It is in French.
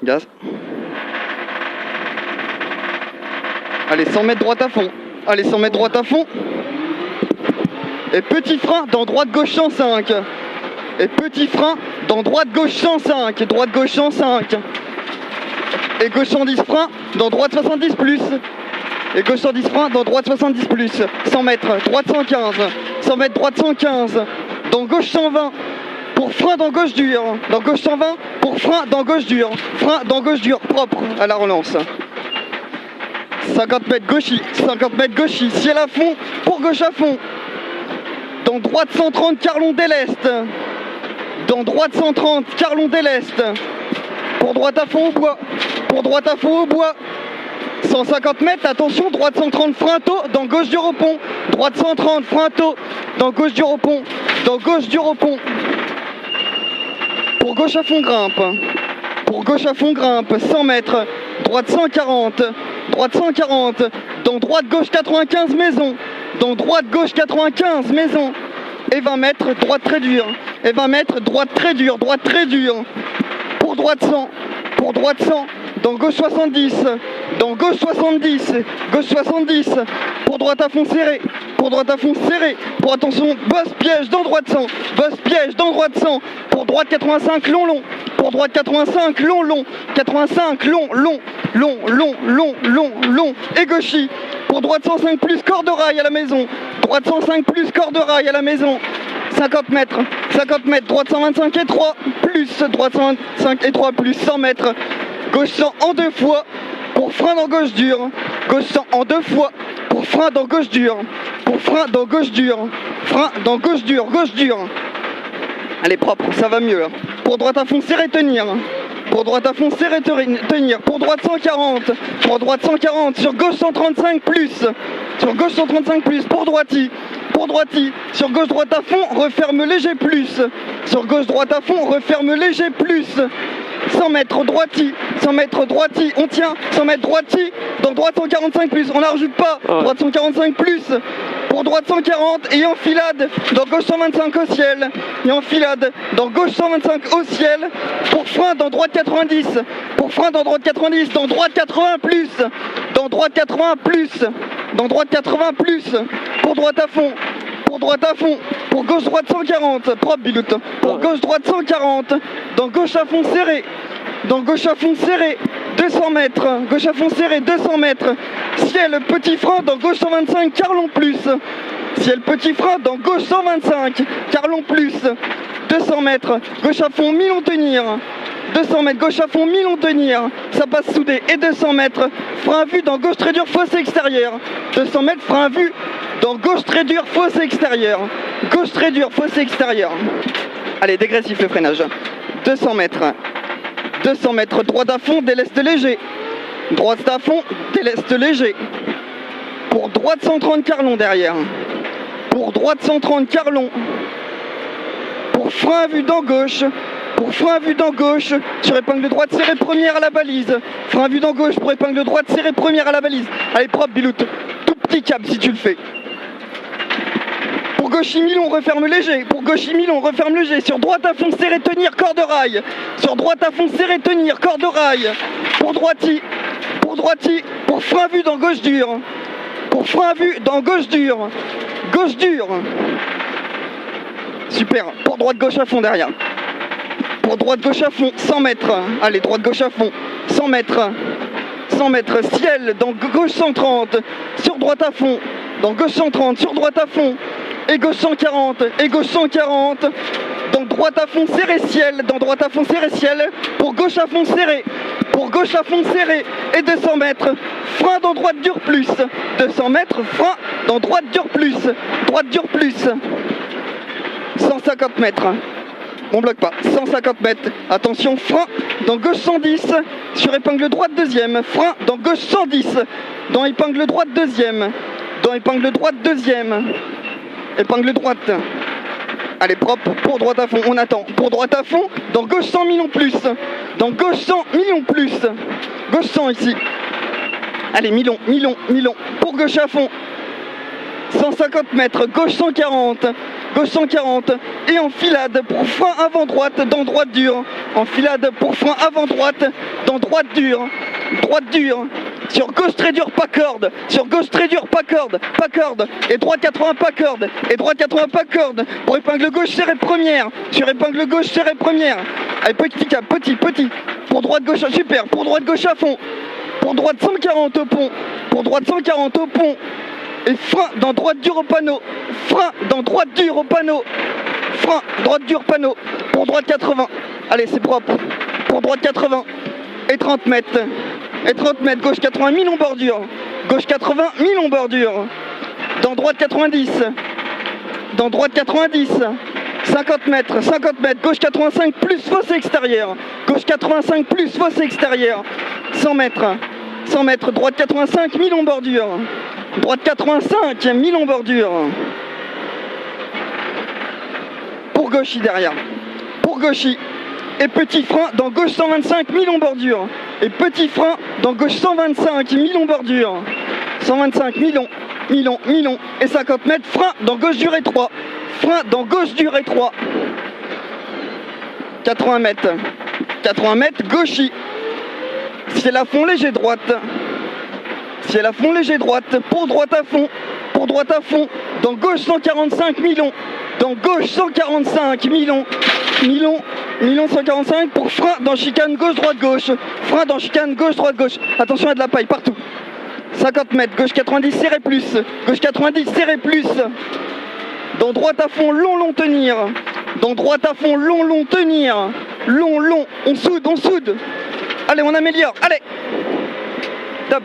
Gaz. Allez, 100 mètres droite à fond. Allez, 100 mètres droite à fond. Et petit frein dans droite-gauche 105. Et petit frein dans droite-gauche 105. Droite-gauche 105. Et gauche 110 frein dans droite 70 plus. Et gauche 110 frein dans droite 70 plus. 100 mètres, droite 115. 100 mètres, droite 115. Dans gauche 120. Pour frein dans gauche dur. Dans gauche 120. Pour frein dans gauche dur. Frein dans gauche dur. Propre à la relance. 50 mètres gauchis. 50 mètres gauchis. Ciel à fond. Pour gauche à fond. Dans droite 130. Carlon d'Est. Dans droite 130. Carlon d'Est. Pour droite à fond au bois. Pour droite à fond au bois. 150 mètres, attention, droite 130 frein tôt, dans gauche du repont. Droite 130 frein tôt, dans gauche du repont. Dans gauche du repont. Pour gauche à fond grimpe. Pour gauche à fond grimpe, 100 mètres. Droite 140. Droite 140. Dans droite gauche 95 maison. Dans droite gauche 95 maison. Et 20 mètres, droite très dure. Et 20 mètres, droite très dure. Droite très dure. Pour droite 100. Pour droite 100. Dans gauche 70, dans gauche 70, gauche 70, pour droite à fond serré, pour droite à fond serré, pour attention, bosse piège dans droite 100, bosse piège dans droite 100, pour droite 85 long long, pour droite 85 long long, 85 long long, long long long long long, et gauchis, pour droite 105 plus corde de rail à la maison, droite 105 plus corde de rail à la maison. 50 mètres, droite 125 et 3, plus, droite 125 et 3, plus 100 mètres, gauche 100 en deux fois, pour frein dans gauche dure, gauche 100 en deux fois, pour frein dans gauche dure, pour frein dans gauche dure, frein dans gauche dure, Allez, propre, ça va mieux là. Pour droite à fond, serré, tenir. Pour droite à fond, serré, tenir. Pour droite 140, pour droite 140, sur gauche 135 plus, sur gauche 135 plus, pour droiti. Pour droiti, sur gauche droite à fond, referme léger plus. Sur gauche droite à fond, referme léger plus. 100 mètres droiti, 100 mètres droiti, on tient, 100 mètres droiti, dans droite 145 plus, on la rajoute pas, droite 145 plus, pour droite 140 et enfilade, dans gauche 125 au ciel, et enfilade, dans gauche 125 au ciel, pour frein dans droite 90, pour frein dans droite 90, dans droite 80 plus, dans droite 80 plus, dans droite 80 plus, pour droite à fond, pour gauche droite 140, propre Biloute, pour gauche droite 140, dans gauche à fond serré, dans gauche à fond serré, 200 mètres, gauche à fond serré, 200 mètres, ciel petit frein dans gauche 125, carlon plus, ciel petit frein dans gauche 125, carlon plus, 200 mètres, gauche à fond, 1000 on tenir, 200 mètres, gauche à fond, 1000 on tenir, ça passe soudé, et 200 mètres, frein à vue dans gauche très dur, fossé extérieur, 200 mètres, frein à vue dans gauche très dur, fossé extérieur, gauche très dur, fossé extérieur. Allez, dégressif le freinage, 200 mètres, droite à fond, déleste léger, droite à fond, déleste léger, pour droite 130 carlon derrière, pour droite 130 carlon, pour frein à vue dans gauche, pour frein à vue dans gauche, sur épingle droite serrée première à la balise, frein à vue dans gauche pour épingle droite serrée première à la balise. Allez, propre Biloute, tout petit cap si tu le fais. Pour gauche 1000 on referme léger, pour gauche 1000 on referme léger, sur droite à fond serré tenir corde de rail, sur droite à fond serré tenir corde de rail, pour droiti, pour frein à vue dans gauche dure, pour frein à vue dans gauche dure, super, pour droite gauche à fond derrière, pour droite gauche à fond, 100 mètres, allez droite gauche à fond, 100 mètres, ciel dans gauche 130, sur droite à fond, dans gauche 130, sur droite à fond, et gauche 140, dans droite à fond serré ciel, pour gauche à fond serré, et 200 mètres, frein dans droite dure plus, 200 mètres, frein dans droite dure plus, 150 mètres, on bloque pas, 150 mètres, attention, frein dans gauche 110, sur épingle droite deuxième, frein dans gauche 110, dans épingle droite deuxième, épingle droite, allez propre, pour droite à fond, on attend, pour droite à fond, dans gauche 100 millions plus, gauche 100 ici, allez millions, pour gauche à fond, 150 mètres, gauche 140, et enfilade pour frein avant droite dans droite dure, enfilade pour frein avant droite dans dans droite dure, sur gauche très dur, pas corde, sur gauche très dur, pas corde, et droite 80, pas corde, pour épingle gauche, serré première, sur épingle gauche, serré première, allez, petit cap, petit, pour droite gauche, super, pour droite gauche à fond, pour droite 140 au pont, et frein dans droite dure au panneau, frein, droite dure panneau, pour droite 80, allez c'est propre, pour droite 80, et 30 mètres, gauche 80, 1000 en bordure, gauche 80, 1000 en bordure, dans droite 90, 50 mètres, gauche 85 plus fossé extérieur, 100 mètres, droite 85, 1000 en bordure, droite 85, 1000 en bordure, pour gauchy derrière, et petit frein dans gauche 125, 1000 en bordure, et petit frein dans gauche 125, 1000 en bordure, 125, 1000 on, et 50 mètres, frein dans gauche durée 3, 80 mètres, gauchy, ciel à fond léger droite, pour droite à fond, dans gauche 145, 1000 on, dans gauche 145, 1000 on, 145 pour frein dans chicane gauche, droite gauche, attention à de la paille partout, 50 mètres, gauche 90, serré plus, dans droite à fond, long tenir, long, on soude, allez on améliore, allez, top.